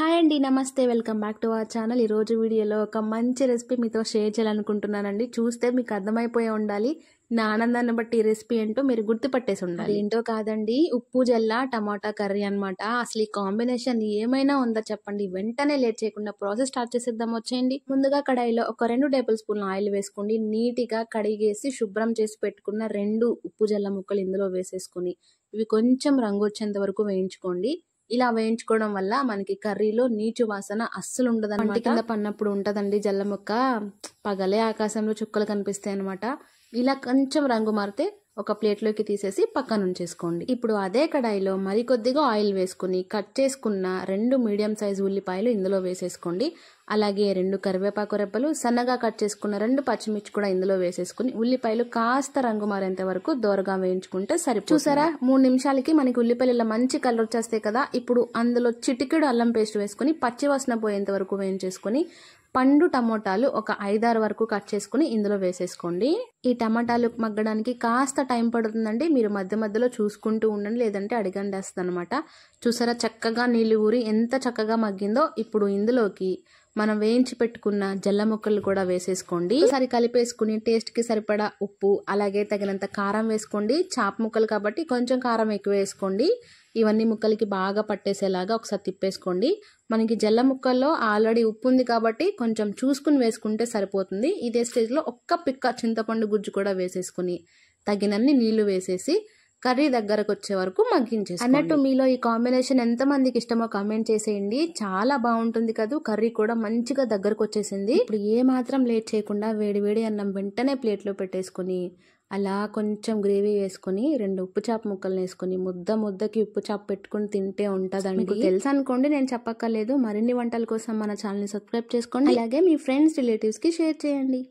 Hi అండి, నమస్తే. Welcome back to our channel. ఈరోజు వీడియోలో ఒక మంచి రెసిపీ మీతో షేర్ చేయాలనుకుంటున్నానండి. చూస్తే మీకు అర్థమైపోయి ఉండాలి, నా ఆనందాన్ని బట్టి ఈ రెసిపీ ఏంటో మీరు గుర్తుపట్టేసి ఉండాలి. ఏంటో కాదండి, ఉప్పు జల్ల టమాటా కర్రీ అనమాట. అసలు ఈ కాంబినేషన్ ఏమైనా ఉందా చెప్పండి. వెంటనే లేట్ చేయకుండా ప్రాసెస్ స్టార్ట్ చేసేద్దాం, వచ్చేయండి. ముందుగా కడాయిలో ఒక 2 టేబుల్ స్పూన్ల ఆయిల్ వేసుకోండి. నీట్గా కడిగేసి శుభ్రం చేసి పెట్టుకున్న 2 ఉప్పు జల్ల ముక్కలు ఇందులో వేసేసుకుని ఇవి కొంచెం రంగు వచ్చేంత వరకు వేయించుకోండి. ఇలా వేయించుకోవడం వల్ల మనకి కర్రీలో నీచు వాసన అస్సలు ఉండదన్నమాట. కింద పన్నప్పుడు ఉంటదండి జల్ల ముక్క, పగలే ఆకాశంలో చుక్కలు కనిపిస్తాయి అనమాట. ఇలా కొంచెం రంగు మారితే ఒక ప్లేట్లోకి తీసేసి పక్కన ఉంచేసుకోండి. ఇప్పుడు అదే కడాయిలో మరి కొద్దిగా ఆయిల్ వేసుకుని కట్ చేసుకున్న 2 మీడియం సైజు ఉల్లిపాయలు ఇందులో వేసేసుకోండి. అలాగే 2 కరివేపాకు రెబ్బలు, సన్నగా కట్ చేసుకున్న 2 పచ్చిమిర్చి కూడా ఇందులో వేసేసుకుని ఉల్లిపాయలు కాస్త రంగు మారేంత వరకు దోరగా వేయించుకుంటే సరిపోతుంది. చూసారా, 3 నిమిషాలకి మనకి ఉల్లిపాయలు ఇలా మంచి కలర్ వచ్చేస్తాయి కదా. ఇప్పుడు అందులో చిటికెడు అల్లం పేస్ట్ వేసుకుని పచ్చి వాసన పోయేంత వరకు వేయించేసుకుని పండు టమోటాలు ఒక 5-6 వరకు కట్ చేసుకుని ఇందులో వేసేసుకోండి. ఈ టమాటాలు మగ్గడానికి కాస్త టైం పడుతుందండి. మీరు మధ్య మధ్యలో చూసుకుంటూ ఉండండి, లేదంటే అడిగండేస్తుంది అనమాట. చూసారా, చక్కగా నీళ్ళు ఊరి ఎంత చక్కగా మగ్గిందో. ఇప్పుడు ఇందులోకి మనం వేయించి పెట్టుకున్న జల్ల ముక్కలు కూడా వేసేసుకోండి. ఒకసారి కలిపేసుకుని టేస్ట్ కి సరిపడా ఉప్పు, అలాగే తగినంత కారం వేసుకోండి. చాప ముక్కలు కాబట్టి కొంచెం కారం ఎక్కువ వేసుకోండి. ఇవన్నీ ముక్కలకి బాగా పట్టేసేలాగా ఒకసారి తిప్పేసుకోండి. మనకి జల్ల ముక్కల్లో ఆల్రెడీ ఉప్పు ఉంది కాబట్టి కొంచెం చూసుకుని వేసుకుంటే సరిపోతుంది. ఇదే స్టేజ్లో ఒక్క పిక్క చింతపండు గుజ్జు కూడా వేసేసుకుని తగినన్ని నీళ్లు వేసేసి కర్రీ దగ్గరకు వచ్చే వరకు మగ్గించేసి అన్నట్టు. మీలో ఈ కాంబినేషన్ ఎంతమందికి ఇష్టమో కామెంట్ చేసేయండి. చాలా బాగుంటుంది కదా. కర్రీ కూడా మంచిగా దగ్గరకు వచ్చేసింది. ఇప్పుడు ఏ మాత్రం లేట్ చేయకుండా వేడి వేడి అన్నం వెంటనే ప్లేట్లో పెట్టేసుకుని అలా కొంచెం గ్రేవీ వేసుకుని 2 ఉప్పు చాప ముక్కలు వేసుకుని ముద్దకి ఉప్పు చాప పెట్టుకుని తింటే ఉంటుందండి. మీకు తెలుసు అనుకోండి, నేను చెప్పక్కర్లేదు. మరిన్ని వంటల కోసం మన ఛానల్ని సబ్స్క్రైబ్ చేసుకోండి. అలాగే మీ ఫ్రెండ్స్ రిలేటివ్స్కి షేర్ చేయండి.